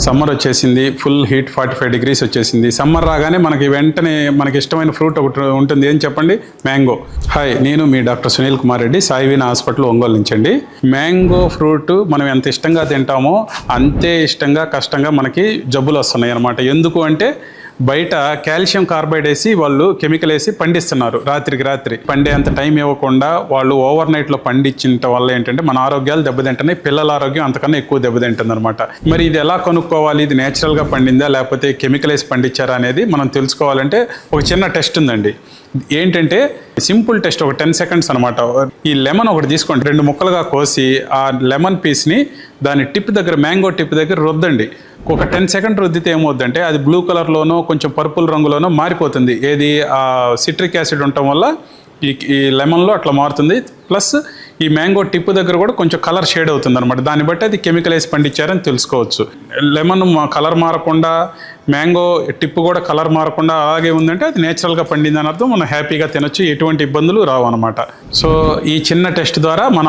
Summer వచ్చేసింది, full heat 45 degrees వచ్చేసింది. Summer రాగానే మనకి వెంటనే మనకి ఇష్టమైన ఫ్రూట్ ఒకటి ఉంటుంది, ఏం చెప్పండి? మ్యాంగో. హాయ్, నేను మీ డాక్టర్ సునీల్ కుమార్ రెడ్డి, సాయివీన్ హాస్పిటల్, ఒంగోలు నుంచి అండి. మ్యాంగో ఫ్రూట్ మనం ఎంత ఇష్టంగా తింటామో అంతే ఇష్టంగా కష్టంగా మనకి జబ్బులు వస్తున్నాయి అన్నమాట. ఎందుకు అంటే బయట కాల్షియం కార్బైడ్ వేసి వాళ్ళు కెమికల్ వేసి పండిస్తున్నారు, రాత్రికి రాత్రి పండే అంత టైం ఇవ్వకుండా వాళ్ళు ఓవర్ నైట్లో పండించడం వల్ల ఏంటంటే మన ఆరోగ్యాలు దెబ్బతింటున్నాయి, పిల్లల ఆరోగ్యం అంతకన్నా ఎక్కువ దెబ్బతింటుంది అనమాట. మరి ఇది ఎలా కనుక్కోవాలి, ఇది నేచురల్గా పండిందా లేకపోతే కెమికల్ వేసి పండించారా అనేది మనం తెలుసుకోవాలంటే ఒక చిన్న టెస్ట్ ఉందండి. ఏంటంటే సింపుల్ టెస్ట్, ఒక 10 seconds అనమాట. ఈ లెమన్ ఒకటి తీసుకోండి, 2 ముక్కలుగా కోసి ఆ లెమన్ పీస్ని దాని టిప్ దగ్గర, మ్యాంగో టిప్ దగ్గర రుద్దండి. ఒక 10 seconds రుద్దితే ఏమవుద్దంటే అది బ్లూ కలర్లోనో కొంచెం పర్పుల్ రంగులోనో మారిపోతుంది. ఏది సిట్రిక్ యాసిడ్ ఉండటం వల్ల ఈ లెమన్లో అట్లా మారుతుంది. ప్లస్ ఈ మ్యాంగో టిప్ దగ్గర కూడా కొంచెం కలర్ షేడ్ అవుతుంది అనమాట. దాన్ని బట్టి అది కెమికల్ వేసి పండించారని తెలుసుకోవచ్చు. లెమన్ కలర్ మారకుండా, మ్యాంగో టిప్ కూడా కలర్ మారకుండా అలాగే ఉందంటే అది నేచురల్గా పండిందని అర్థం. మనం హ్యాపీగా తినొచ్చు, ఎటువంటి ఇబ్బందులు రావు అనమాట. సో ఈ చిన్న టెస్ట్ ద్వారా మన